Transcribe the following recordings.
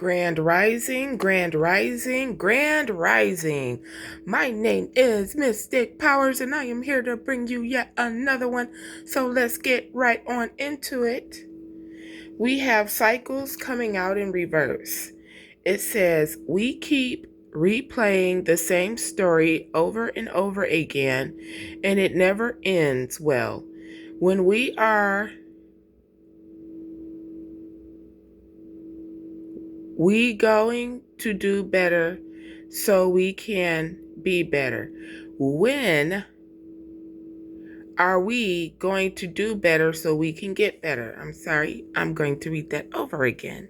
Grand Rising, Grand Rising, Grand Rising. My name is Mystic Powers, and I am here to bring you yet another one. So let's get right on into it. We have cycles coming out in reverse. It says, we keep replaying the same story over and over again, and it never ends well. When we going to do better so we can be better? When are we going to do better so we can get better? I'm sorry, I'm going to read that over again.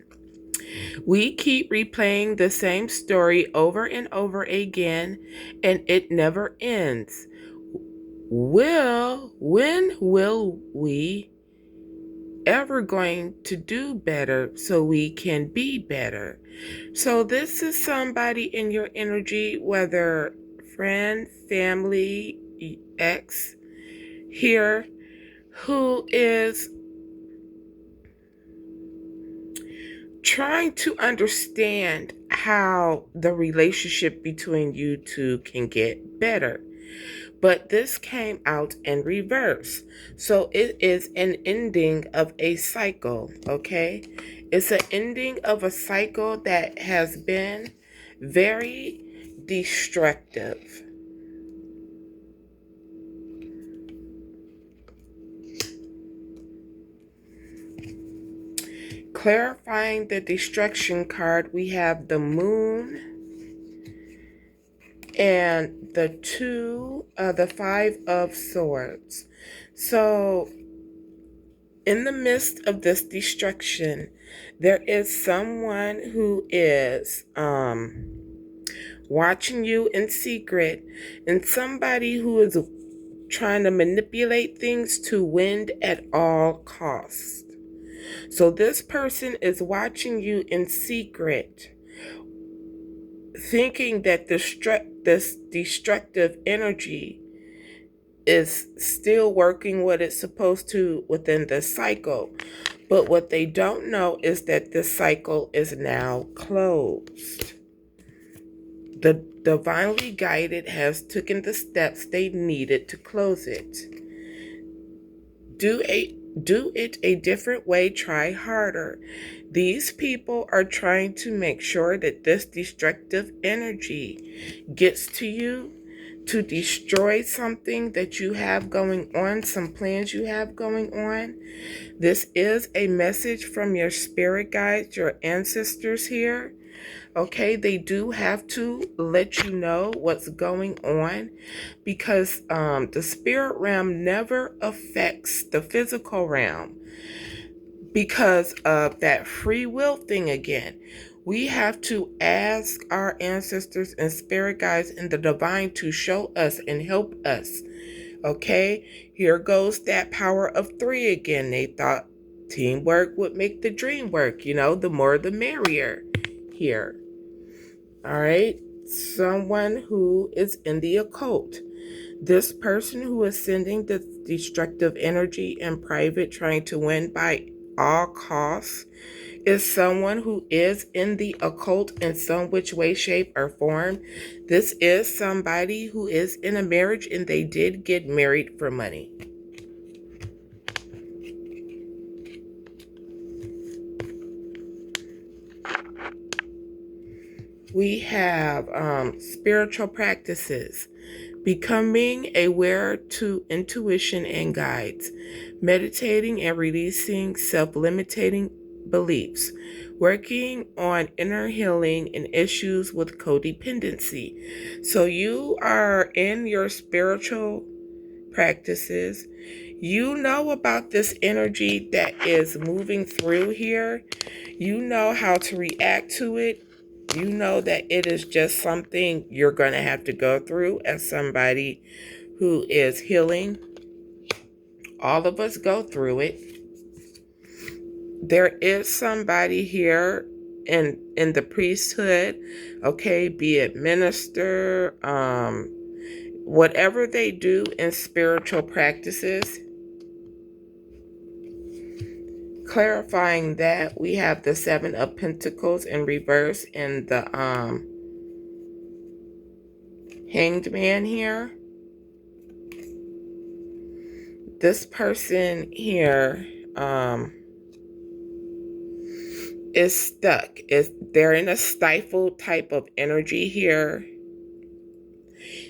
We keep replaying the same story over and over again, and it never ends. When will we ever going to do better so we can be better? So this is somebody in your energy, whether friend, family, ex here, who is trying to understand how the relationship between you two can get better. But this came out in reverse. So it is an ending of a cycle, okay? It's an ending of a cycle that has been very destructive. Clarifying the destruction card, we have the Moon and the Five of Swords. So in the midst of this destruction, there is someone who is watching you in secret, and somebody who is trying to manipulate things to win at all costs. So this person is watching you in secret, thinking that this destructive energy is still working what it's supposed to within the cycle. But what they don't know is that this cycle is now closed. The divinely guided has taken the steps they needed to close it. Do it a different way, try harder. These people are trying to make sure that this destructive energy gets to you, to destroy something that you have going on, some plans you have going on. This is a message from your spirit guides, your ancestors here. Okay, they do have to let you know what's going on, because the spirit realm never affects the physical realm because of that free will thing again. We have to ask our ancestors and spirit guides and the divine to show us and help us. Okay, here goes that power of three again. They thought teamwork would make the dream work. The more the merrier here. All right, someone who is in the occult. This person who is sending the destructive energy in private, trying to win by all costs, is someone who is in the occult in some which way, shape, or form. This is somebody who is in a marriage and they did get married for money. We have spiritual practices, becoming aware to intuition and guides, meditating and releasing self-limiting beliefs, working on inner healing and issues with codependency. So you are in your spiritual practices. You know about this energy that is moving through here. You know how to react to it. You know that it is just something you're going to have to go through as somebody who is healing. All of us go through it. There is somebody here in the priesthood, okay, be it minister, whatever they do in spiritual practices, clarifying that, we have the Seven of Pentacles in reverse and the Hanged Man here. This person here is stuck. They're in a stifled type of energy here.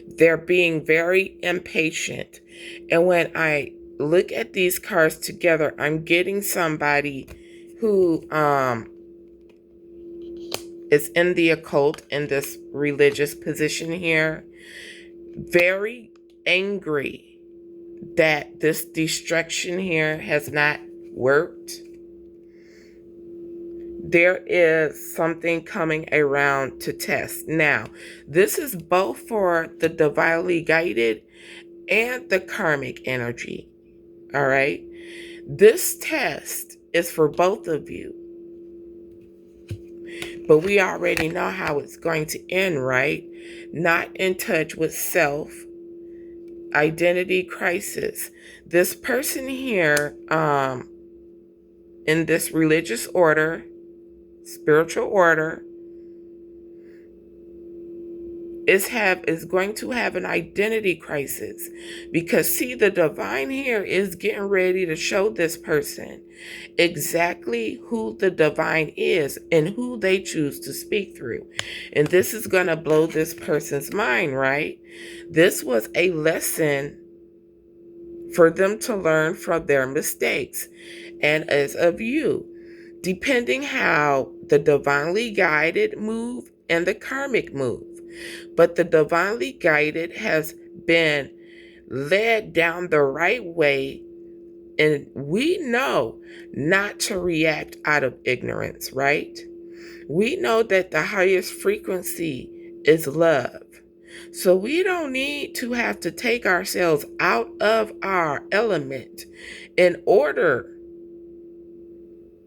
They're being very impatient. And when I look at these cards together, I'm getting somebody who is in the occult in this religious position here. Very angry that this destruction here has not worked. There is something coming around to test. Now, this is both for the divinely guided and the karmic energy. All right? This test is for both of you. But we already know how it's going to end, right? Not in touch with self, identity crisis. This person here, in this religious order, spiritual order, is going to have an identity crisis, because see, the divine here is getting ready to show this person exactly who the divine is and who they choose to speak through. And this is going to blow this person's mind, right? This was a lesson for them to learn from their mistakes. And as of you, depending how the divinely guided move and the karmic move. But the divinely guided has been led down the right way, and we know not to react out of ignorance, right? We know that the highest frequency is love. So we don't need to have to take ourselves out of our element in order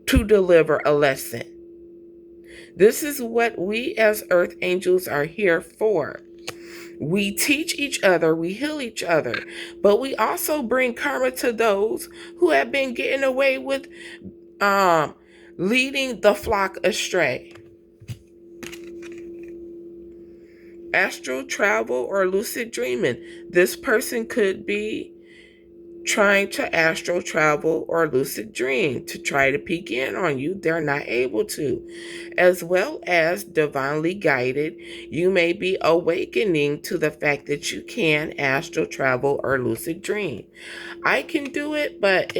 to deliver a lesson. This is what we as earth angels are here for. We teach each other, we heal each other, but we also bring karma to those who have been getting away with leading the flock astray. Astral travel or lucid dreaming. This person could be trying to astral travel or lucid dream to try to peek in on you. They're not able to. As well as divinely guided, you may be awakening to the fact that you can astral travel or lucid dream. I can do it, but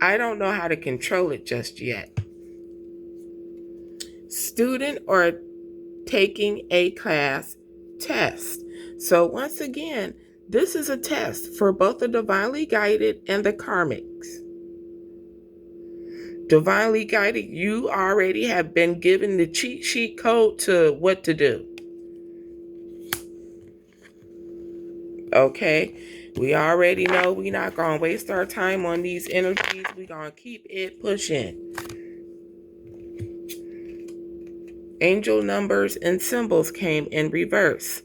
I don't know how to control it just yet. Student or taking a class test. So once again, this is a test for both the divinely guided and the karmics. Divinely guided, you already have been given the cheat sheet code to what to do. Okay? We already know we're not going to waste our time on these energies. We're going to keep it pushing. Angel numbers and symbols came in reverse.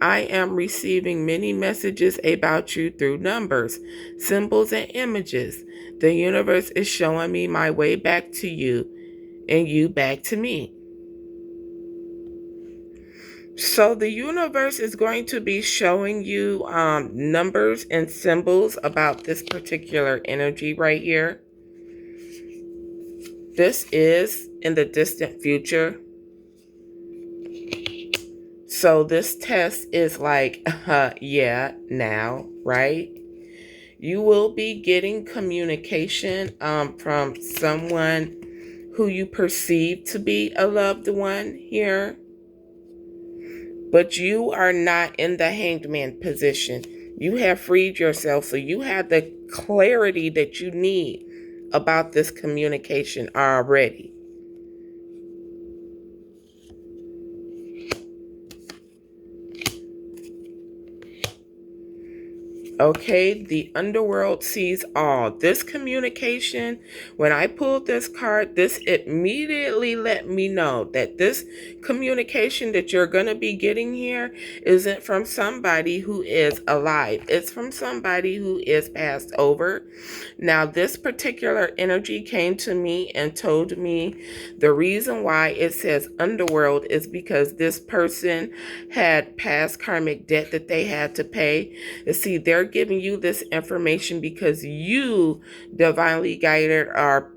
I am receiving many messages about you through numbers, symbols, and images. The universe is showing me my way back to you and you back to me. So the universe is going to be showing you numbers and symbols about this particular energy right here. This is in the distant future. So this test is like, yeah, now, right? You will be getting communication from someone who you perceive to be a loved one here. But you are not in the hanged man position. You have freed yourself, so you have the clarity that you need about this communication already. Okay, the underworld sees all. This communication, when I pulled this card, this immediately let me know that this communication that you're going to be getting here isn't from somebody who is alive. It's from somebody who is passed over. Now, this particular energy came to me and told me the reason why it says underworld is because this person had past karmic debt that they had to pay. You see, they're giving you this information because you, divinely guided, are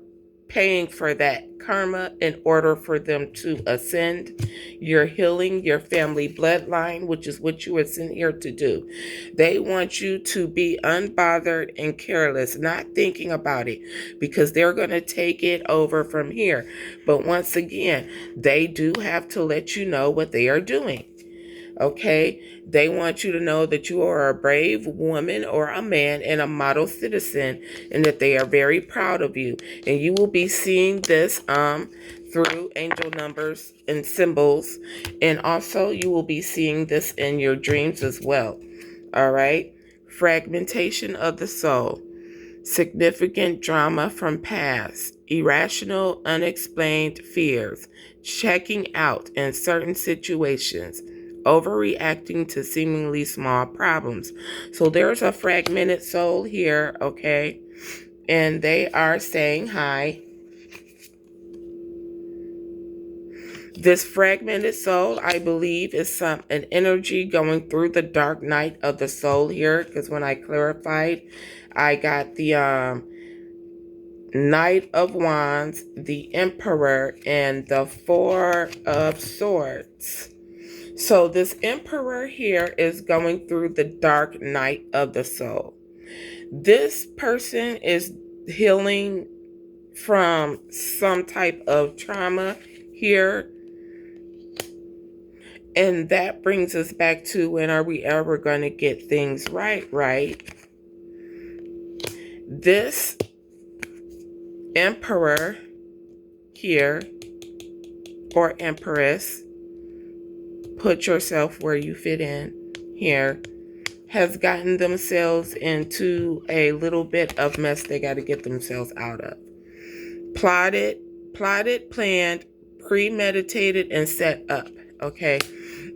paying for that karma in order for them to ascend. You're healing your family bloodline, which is what you were sent here to do. They want you to be unbothered and careless, not thinking about it, because they're going to take it over from here. But once again, they do have to let you know what they are doing. Okay, they want you to know that you are a brave woman or a man and a model citizen, and that they are very proud of you. And you will be seeing this through angel numbers and symbols, and also you will be seeing this in your dreams as well. All right, fragmentation of the soul, significant drama from past, irrational, unexplained fears, checking out in certain situations, overreacting to seemingly small problems. So there's a fragmented soul here, okay? And they are saying hi. This fragmented soul, I believe, is an energy going through the dark night of the soul here, because when I clarified, I got the Knight of Wands, the Emperor, and the Four of Swords. So this Emperor here is going through the dark night of the soul. This person is healing from some type of trauma here. And that brings us back to, when are we ever going to get things right? This Emperor here, or Empress, put yourself where you fit in here, has gotten themselves into a little bit of mess they got to get themselves out of. Plotted, planned, premeditated, and set up. Okay,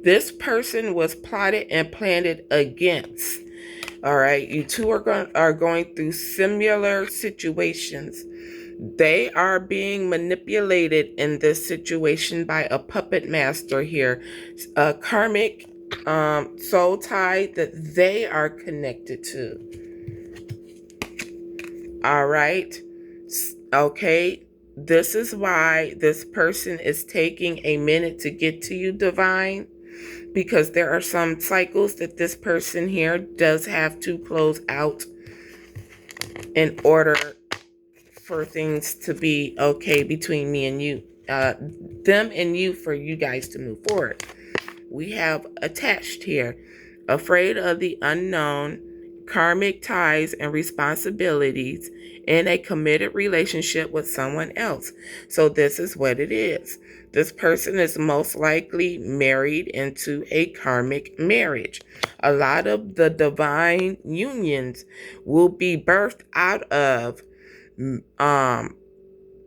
this person was plotted and planned against. All right, you two are going through similar situations. They are being manipulated in this situation by a puppet master here, a karmic soul tie that they are connected to. All right. Okay. This is why this person is taking a minute to get to you, divine, because there are some cycles that this person here does have to close out in order for things to be okay between me and you, them and you, for you guys to move forward. We have attached here, afraid of the unknown, karmic ties and responsibilities in a committed relationship with someone else. So this is what it is. This person is most likely married into a karmic marriage. A lot of the divine unions will be birthed out of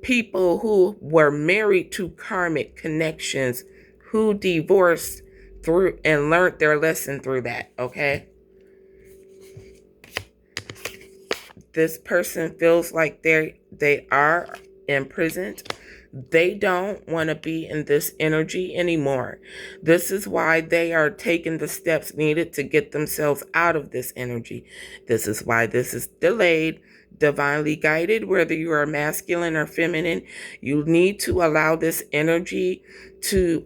people who were married to karmic connections, who divorced through and learned their lesson through that. Okay, this person feels like they are imprisoned. They don't want to be in this energy anymore. This is why they are taking the steps needed to get themselves out of this energy. This is why this is delayed. Divinely guided, whether you are masculine or feminine, you need to allow this energy to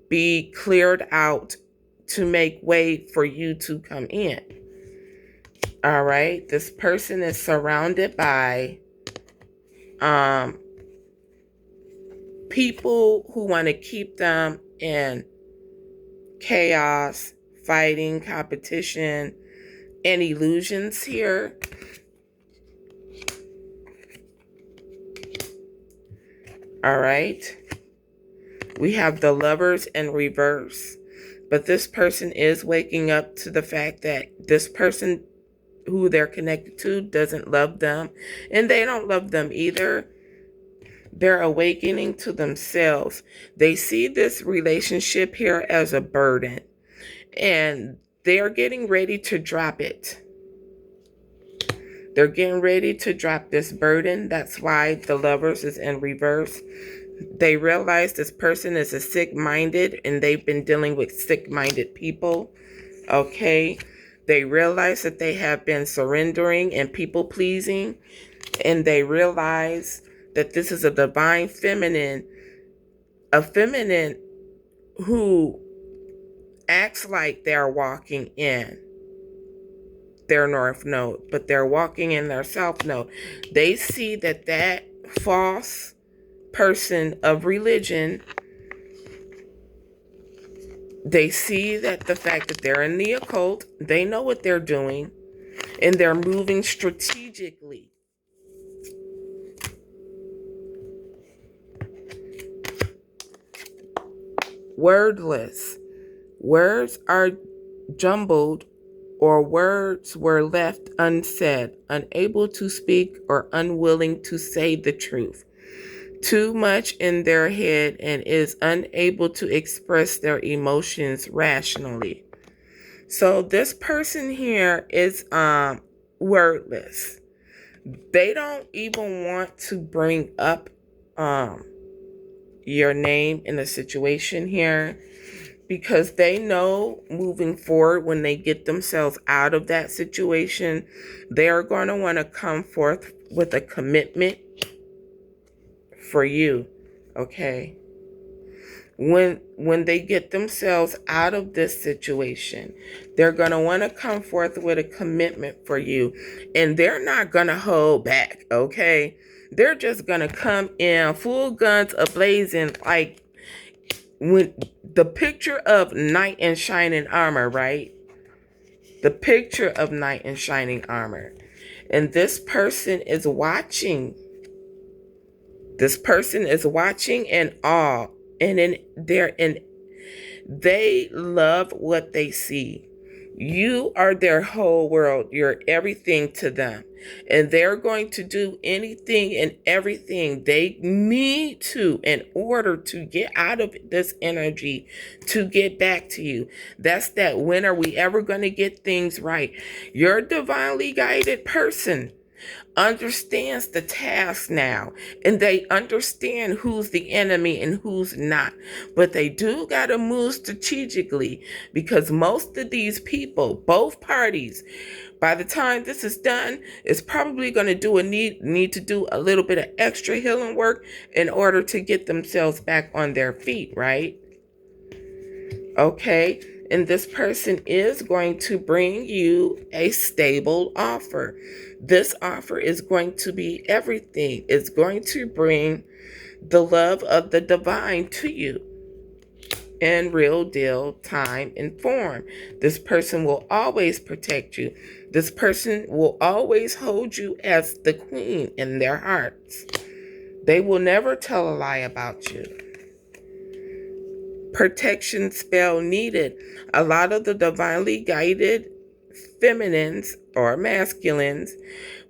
be cleared out to make way for you to come in. All right, this person is surrounded by people who want to keep them in chaos, fighting, competition, and illusions here. All right. We have the Lovers in reverse. But this person is waking up to the fact that this person who they're connected to doesn't love them, and they don't love them either. They're awakening to themselves. They see this relationship here as a burden, and they're getting ready to drop it. They're getting ready to drop this burden. That's why the Lovers is in reverse. They realize this person is a sick-minded, and they've been dealing with sick-minded people. Okay? They realize that they have been surrendering and people-pleasing, and they realize that this is a divine feminine, a feminine who acts like they're walking in their north node, but they're walking in their south node. They see that that false person of religion, they see that the fact that they're in the occult, they know what they're doing, and they're moving strategically. Wordless. Words are jumbled, or words were left unsaid, unable to speak or unwilling to say the truth. Too much in their head and is unable to express their emotions rationally. So this person here is wordless. They don't even want to bring up your name in a situation here, because they know moving forward, when they get themselves out of that situation, they're going to want to come forth with a commitment for you. Okay? When they get themselves out of this situation, they're going to want to come forth with a commitment for you, and they're not going to hold back. Okay? They're just going to come in full guns a-blazing, like when the picture of knight in shining armor, right? The picture of knight in shining armor. And this person is watching. This person is watching in awe. And they love what they see. You are their whole world. You're everything to them. And they're going to do anything and everything they need to in order to get out of this energy, to get back to you. That's that, when are we ever going to get things right? Your divinely guided person understands the task now, and they understand who's the enemy and who's not, but they do got to move strategically, because most of these people, both parties, by the time this is done, is probably going to need to do a little bit of extra healing work in order to get themselves back on their feet, right? Okay, and this person is going to bring you a stable offer. This offer is going to be everything. It's going to bring the love of the divine to you in real deal time and form. This person will always protect you. This person will always hold you as the queen in their hearts. They will never tell a lie about you. Protection spell needed. A lot of the divinely guided feminines or masculines,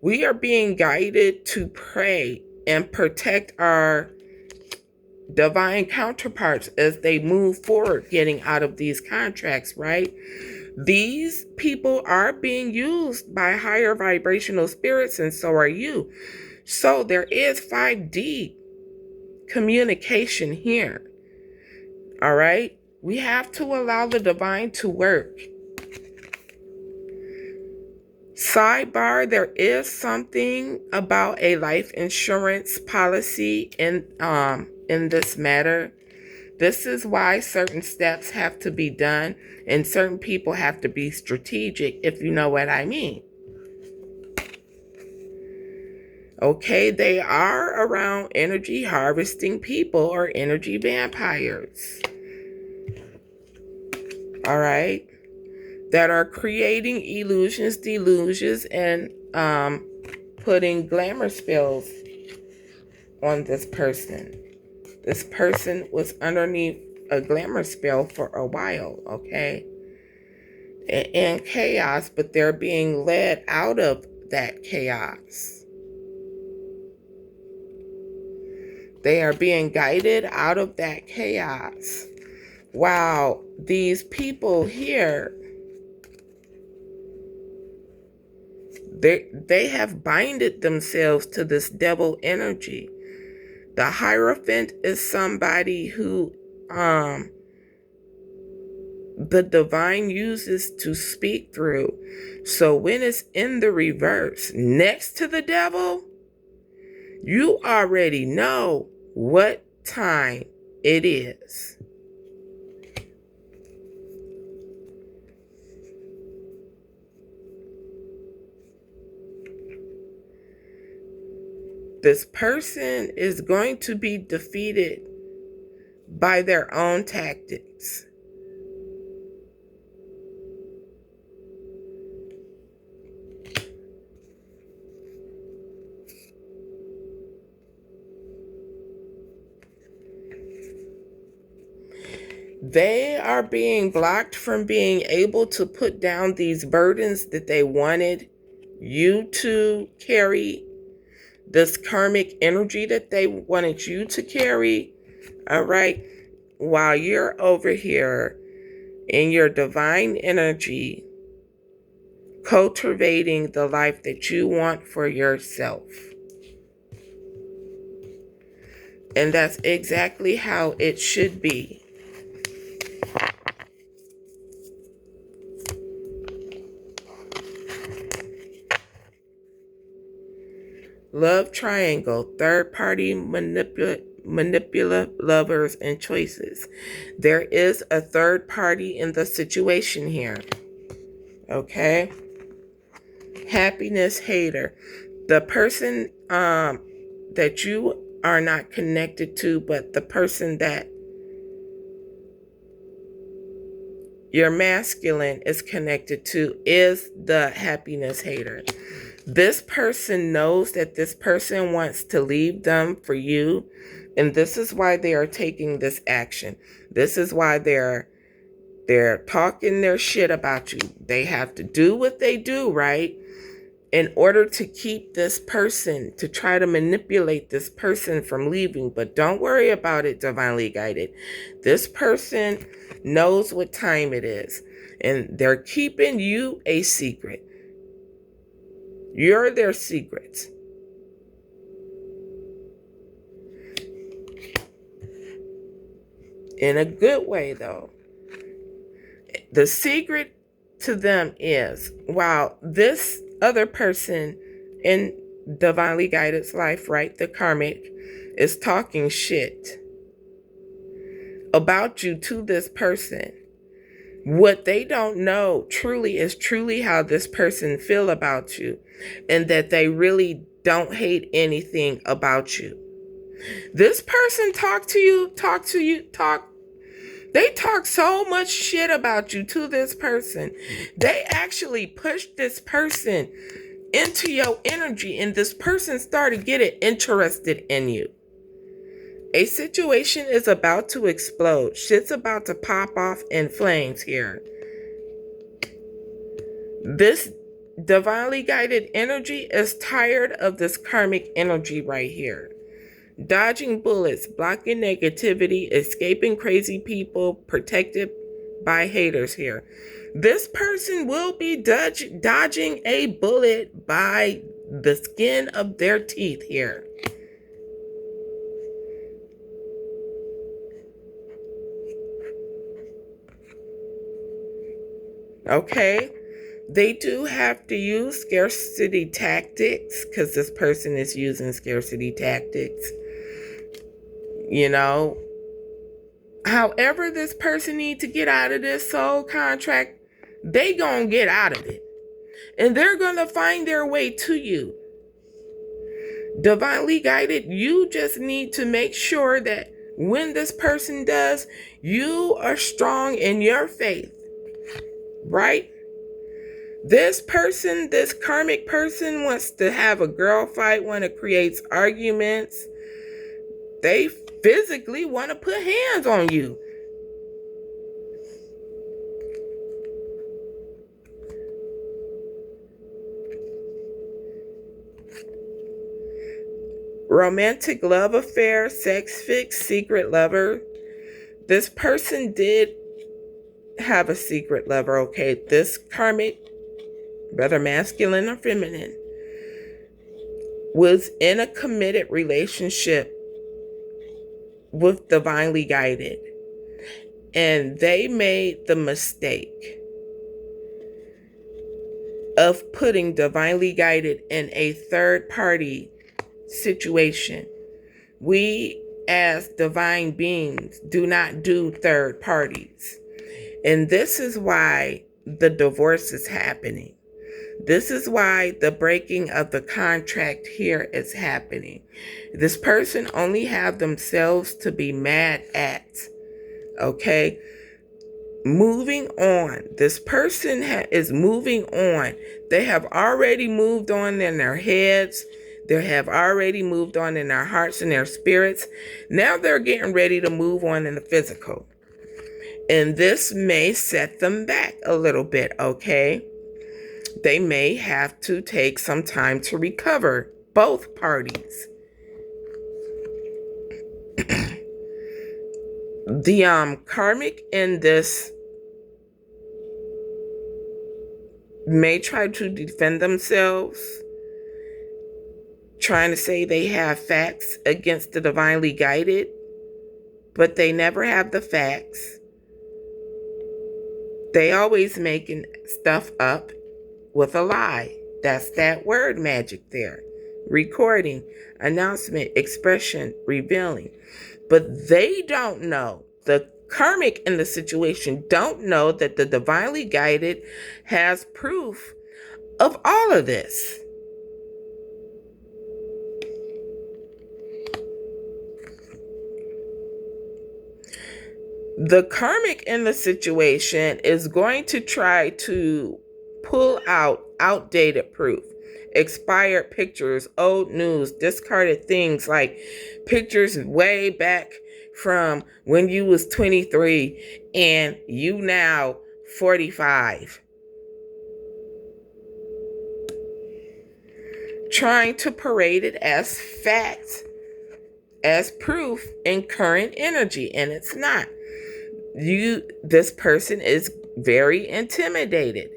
we are being guided to pray and protect our divine counterparts as they move forward getting out of these contracts, right? These people are being used by higher vibrational spirits, and so are you. So there is 5D communication here. All right? We have to allow the divine to work. Sidebar, there is something about a life insurance policy in this matter. This is why certain steps have to be done, and certain people have to be strategic, if you know what I mean. Okay, they are around energy harvesting people or energy vampires. All right, that are creating illusions, delusions, and putting glamour spells on this person. This person was underneath a glamour spell for a while, okay? and chaos, but they're being led out of that chaos. They are being guided out of that chaos. While these people here, they have binded themselves to this devil energy. The Hierophant is somebody who the divine uses to speak through. So when it's in the reverse next to the devil, you already know what time it is. This person is going to be defeated by their own tactics. They are being blocked from being able to put down these burdens that they wanted you to carry, this karmic energy that they wanted you to carry, all right, while you're over here in your divine energy, cultivating the life that you want for yourself. And that's exactly how it should be. Love triangle, third party manipulative lovers and choices. There is a third party in the situation here. Okay? Happiness hater. The person that you are not connected to, but the person that your masculine is connected to is the happiness hater. This person knows that this person wants to leave them for you, and this is why they are taking this action. This is why they're talking their shit about you. They have to do what they do, right? In order to keep this person, to try to manipulate this person from leaving. But don't worry about it, divinely guided. This person knows what time it is, and they're keeping you a secret. You're their secrets. In a good way, though. The secret to them is, while this other person in divinely guided's life, right, the karmic, is talking shit about you to this person, what they don't know truly is how this person feel about you, and that they really don't hate anything about you. This person they talk so much shit about you to this person. They actually push this person into your energy, and this person started getting interested in you. A situation is about to explode. Shit's about to pop off in flames here. This divinely guided energy is tired of this karmic energy right here. Dodging bullets, blocking negativity, escaping crazy people, protected by haters here. This person will be dodging a bullet by the skin of their teeth here. Okay? They do have to use scarcity tactics, because this person is using scarcity tactics. You know? However this person needs to get out of this soul contract, they gonna get out of it. And they're gonna find their way to you. Divinely guided, you just need to make sure that when this person does, you are strong in your faith. Right? This person, this karmic person, wants to have a girl fight, want to create arguments. They physically want to put hands on you. romantic love affair, sex fix, secret lover. This person did have a secret lover, okay? This karmic, whether masculine or feminine, was in a committed relationship with divinely guided. And they made the mistake of putting divinely guided in a third party situation. We as divine beings do not do third parties. And this is why the divorce is happening. This is why the breaking of the contract here is happening. This person only have themselves to be mad at. Okay? Moving on. This person is moving on. They have already moved on in their heads. They have already moved on in their hearts and their spirits. Now they're getting ready to move on in the physical. And this may set them back a little bit, okay? They may have to take some time to recover, both parties. The karmic in this may try to defend themselves, trying to say they have facts against the divinely guided, but they never have the facts. They always making stuff up with a lie. That's that word magic there. Recording, announcement, expression, revealing. But they don't know, the karmic in the situation don't know that the divinely guided has proof of all of this. The karmic in the situation is going to try to pull out outdated proof, expired pictures, old news, discarded things like pictures way back from when you was 23 and you now 45. Trying to parade it as facts, as proof in current energy, and it's not. This person is very intimidated.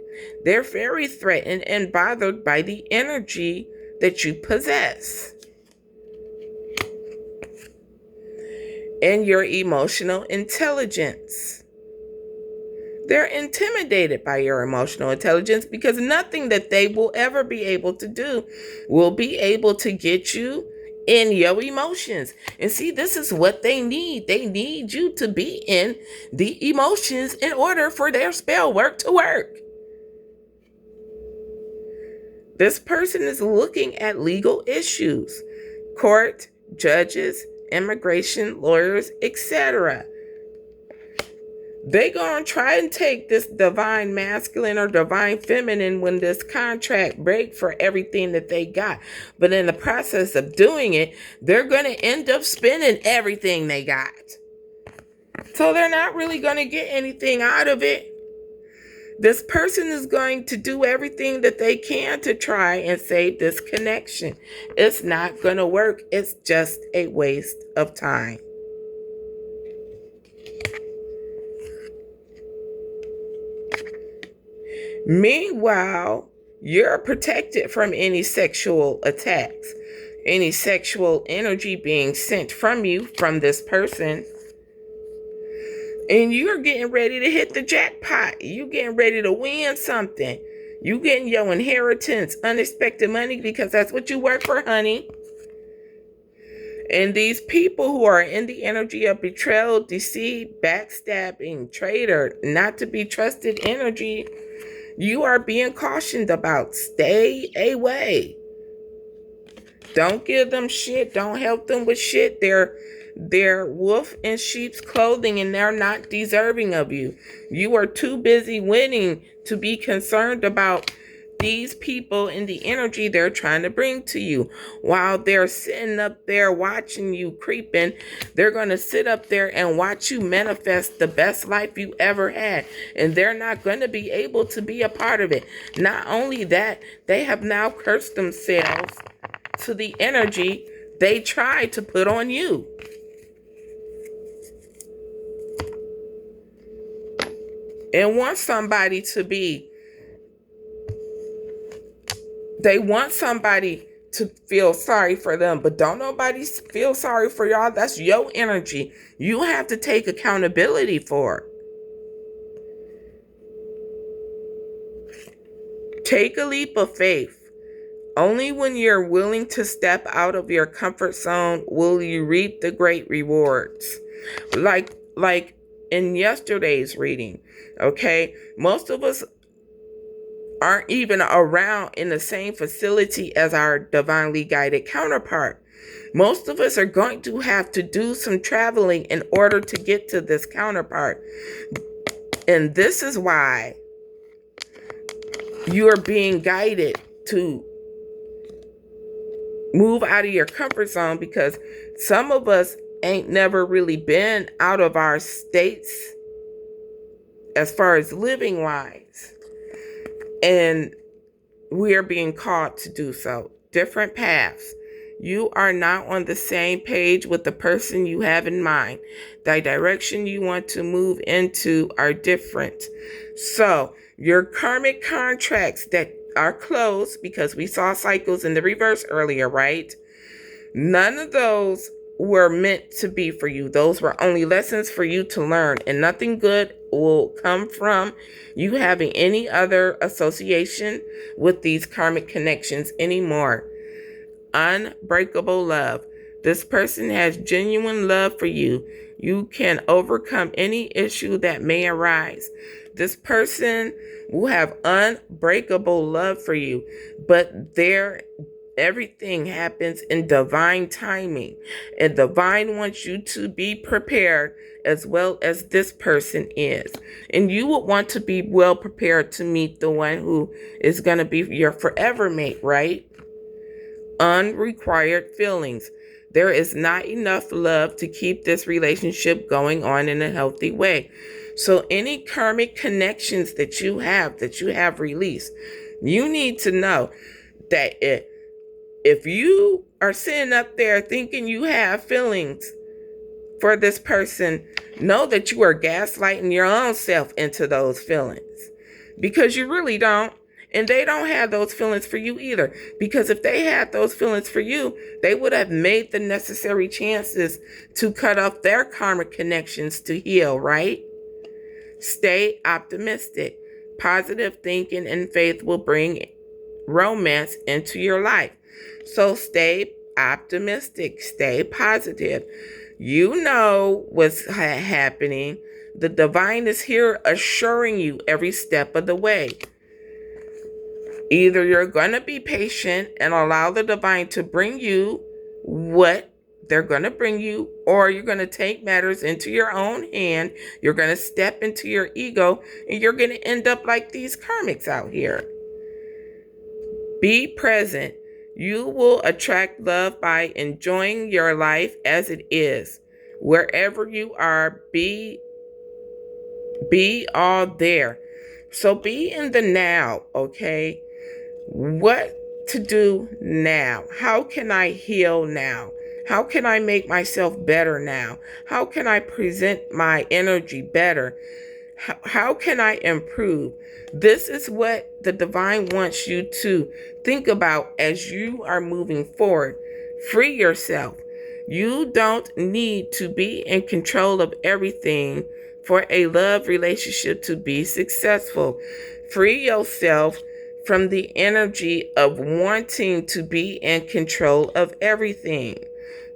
They're very threatened and bothered by the energy that you possess and your emotional intelligence. They're intimidated by your emotional intelligence because nothing that they will ever be able to do will be able to get you in your emotions. And see, this is what they need. They need you to be in the emotions in order for their spell work to work. This person is looking at legal issues, court, judges, immigration, lawyers, etc. They gonna try and take this divine masculine or divine feminine when this contract break for everything that they got. But in the process of doing it, they're gonna end up spending everything they got. So they're not really gonna get anything out of it. This person is going to do everything that they can to try and save this connection. It's not gonna work. It's just a waste of time. Meanwhile, you're protected from any sexual attacks, any sexual energy being sent from you, from this person. And you're getting ready to hit the jackpot. You're getting ready to win something. You getting your inheritance, unexpected money, because that's what you work for, honey. And these people who are in the energy of betrayal, deceit, backstabbing, traitor, not to be trusted energy, you are being cautioned about. Stay away. Don't give them shit. Don't help them with shit. They're wolf in sheep's clothing and they're not deserving of you. You are too busy winning to be concerned about these people and the energy they're trying to bring to you. While they're sitting up there watching you creeping, they're going to sit up there and watch you manifest the best life you ever had. And they're not going to be able to be a part of it. Not only that, they have now cursed themselves to the energy they try to put on you. And want somebody to be, they want somebody to feel sorry for them, but don't nobody feel sorry for y'all. That's your energy. You have to take accountability for it. Take a leap of faith. Only when you're willing to step out of your comfort zone will you reap the great rewards. Like in yesterday's reading, okay? Most of us aren't even around in the same facility as our divinely guided counterpart. Most of us are going to have to do some traveling in order to get to this counterpart. And this is why you are being guided to move out of your comfort zone, because some of us ain't never really been out of our states as far as living wise. And we are being called to do so. Different paths. You are not on the same page with the person you have in mind. The direction you want to move into are different. So your karmic contracts that are closed, because we saw cycles in the reverse earlier, right? None of those were meant to be for you. Those were only lessons for you to learn, and nothing good will come from you having any other association with these karmic connections anymore. Unbreakable love. This person has genuine love for you. You can overcome any issue that may arise. This person will have unbreakable love for you, but everything happens in divine timing, and divine wants you to be prepared as well as this person is. And you would want to be well prepared to meet the one who is going to be your forever mate, right? Unrequired feelings. There is not enough love to keep this relationship going on in a healthy way. So any karmic connections that you have released, you need to know that if you are sitting up there thinking you have feelings for this person, know that you are gaslighting your own self into those feelings, because you really don't. And they don't have those feelings for you either. Because if they had those feelings for you, they would have made the necessary chances to cut off their karmic connections to heal, right? Stay optimistic. Positive thinking and faith will bring romance into your life. So stay optimistic. Stay positive. You know what's happening. The divine is here assuring you every step of the way. Either you're going to be patient and allow the divine to bring you what they're going to bring you, or you're going to take matters into your own hand. You're going to step into your ego, and you're going to end up like these karmics out here. Be present. You will attract love by enjoying your life as it is. Wherever you are, be all there. So be in the now, okay? What to do now? How can I heal now? How can I make myself better now? How can I present my energy better? How can I improve? This is what the divine wants you to think about as you are moving forward. Free yourself. You don't need to be in control of everything for a love relationship to be successful. Free yourself from the energy of wanting to be in control of everything,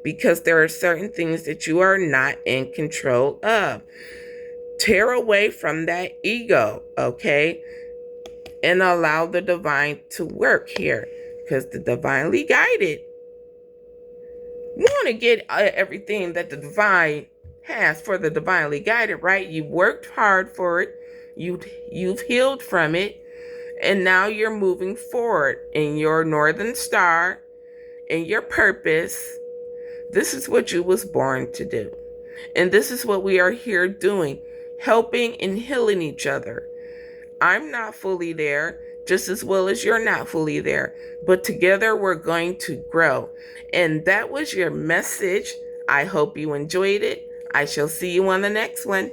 because there are certain things that you are not in control of. Tear away from that ego, okay? And allow the divine to work here, because the divinely guided want to get everything that the divine has for the divinely guided, right? You worked hard for it. You've healed from it. And now you're moving forward in your Northern Star, in your purpose. This is what you was born to do. And this is what we are here doing, helping and healing each other. I'm not fully there. just as well as you're not fully there. But together we're going to grow. And that was your message. I hope you enjoyed it. I shall see you on the next one.